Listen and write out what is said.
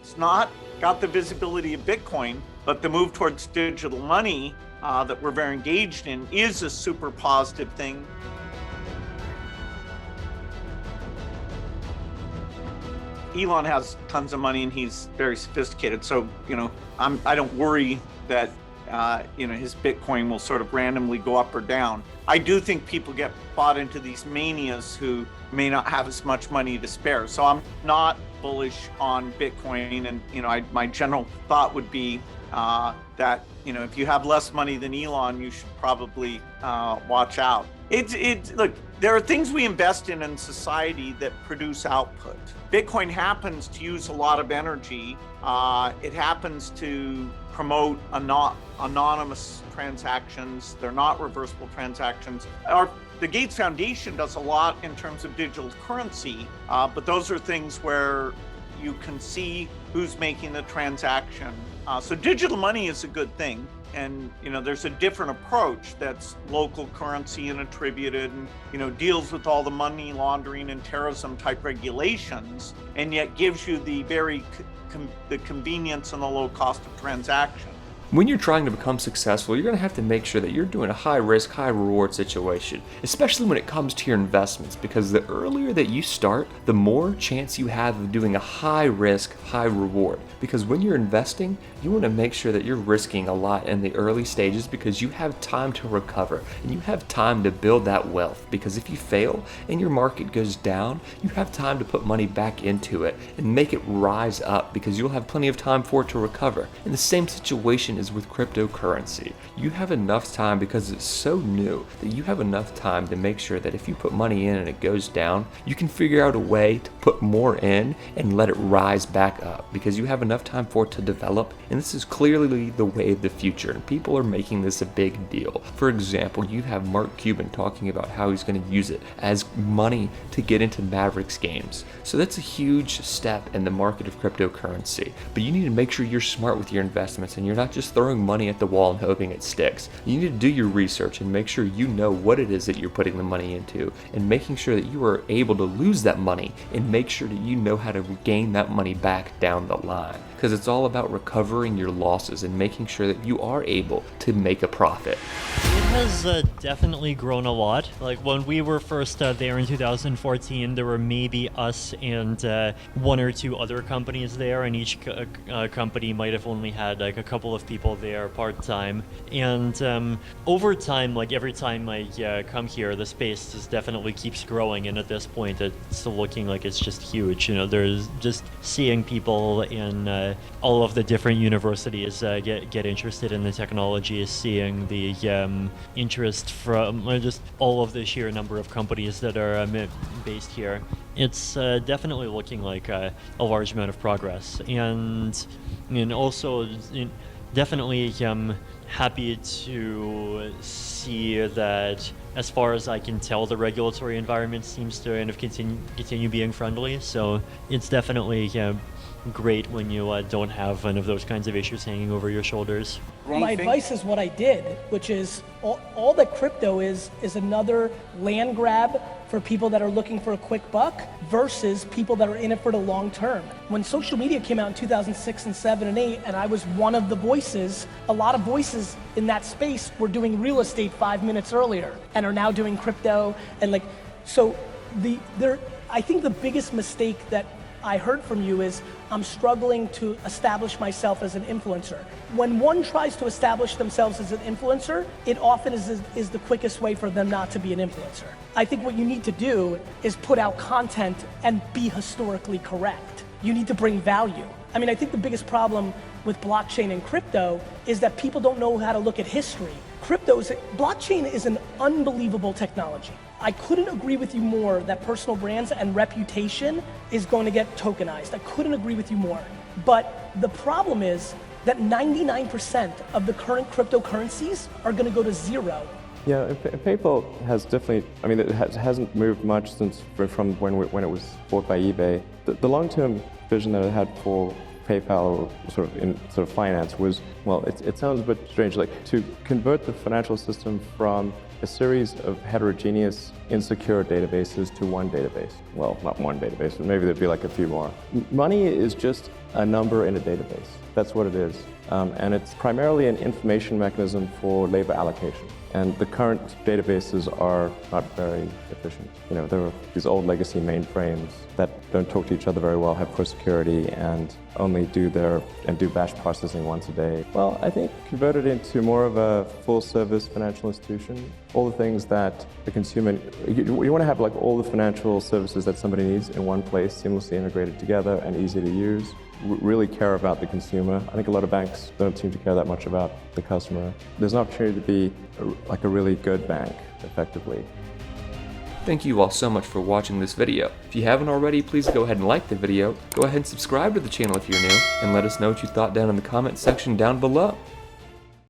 It's not got the visibility of Bitcoin, but the move towards digital money that we're very engaged in is a super positive thing. Elon has tons of money and he's very sophisticated. So, I don't worry that, his Bitcoin will sort of randomly go up or down. I do think people get bought into these manias who may not have as much money to spare. So I'm not bullish on Bitcoin. And, my general thought would be that, if you have less money than Elon, you should probably watch out. Look, there are things we invest in society that produce output. Bitcoin happens to use a lot of energy. It happens to promote anonymous transactions. They're not reversible transactions. The Gates Foundation does a lot in terms of digital currency, but those are things where you can see who's making the transaction. So digital money is a good thing. And, there's a different approach that's local currency and attributed and, deals with all the money laundering and terrorism type regulations, and yet gives you the very the convenience and the low cost of transaction. When you're trying to become successful, you're going to have to make sure that you're doing a high risk, high reward situation, especially when it comes to your investments, because the earlier that you start, the more chance you have of doing a high risk, high reward. Because when you're investing, you want to make sure that you're risking a lot in the early stages because you have time to recover and you have time to build that wealth. Because if you fail and your market goes down, you have time to put money back into it and make it rise up because you'll have plenty of time for it to recover. And the same situation is with cryptocurrency. You have enough time because it's so new that you have enough time to make sure that if you put money in and it goes down, you can figure out a way to put more in and let it rise back up because you have enough time for it to develop. And this is clearly the way of the future, and people are making this a big deal. For example, you have Mark Cuban talking about how he's going to use it as money to get into Mavericks games. So that's a huge step in the market of cryptocurrency. But you need to make sure you're smart with your investments and you're not just throwing money at the wall and hoping it sticks. You need to do your research and make sure you know what it is that you're putting the money into and making sure that you are able to lose that money and make sure that you know how to regain that money back down the line. Because it's all about recovering your losses and making sure that you are able to make a profit. It has definitely grown a lot. Like when we were first there in 2014, there were maybe us and one or two other companies there, and each company might have only had like a couple of people there part-time. And over time, like every time I come here, the space just definitely keeps growing, and at this point it's looking like it's just huge. There's just seeing people in all of the different universities get interested in the technology, seeing the interest from just all of the sheer number of companies that are based here. It's definitely looking like a large amount of progress, and also definitely happy to see that, as far as I can tell, the regulatory environment seems to kind of continue being friendly. So it's definitely great when you don't have one of those kinds of issues hanging over your shoulders. My advice is what I did, which is all that crypto is another land grab for people that are looking for a quick buck versus people that are in it for the long term. When social media came out in 2006 and 7 and 8, and I was one of the voices, a lot of voices in that space were doing real estate 5 minutes earlier and are now doing crypto. And I think the biggest mistake that I heard from you is I'm struggling to establish myself as an influencer. When one tries to establish themselves as an influencer, it often is the quickest way for them not to be an influencer. I think what you need to do is put out content and be historically correct. You need to bring value. I think the biggest problem with blockchain and crypto is that people don't know how to look at history. Blockchain is an unbelievable technology. I couldn't agree with you more that personal brands and reputation is going to get tokenized. I couldn't agree with you more. But the problem is that 99% of the current cryptocurrencies are going to go to zero. Yeah, PayPal has definitely, it hasn't moved much from when it was bought by eBay. The long-term vision that it had for PayPal or sort of finance was, well, it sounds a bit strange, like to convert the financial system from a series of heterogeneous, insecure databases to one database. Well, not one database, but maybe there'd be like a few more. Money is just a number in a database. That's what it is. And it's primarily an information mechanism for labor allocation. And the current databases are not very efficient. There are these old legacy mainframes that don't talk to each other very well, have poor security, and only do batch processing once a day. Well, I think convert it into more of a full-service financial institution. All the things that the consumer, you want to have like all the financial services that somebody needs in one place, seamlessly integrated together and easy to use. Really care about the consumer. I think a lot of banks don't seem to care that much about the customer. There's an opportunity to be like a really good bank, effectively. Thank you all so much for watching this video. If you haven't already, please go ahead and like the video, go ahead and subscribe to the channel if you're new, and let us know what you thought down in the comment section down below.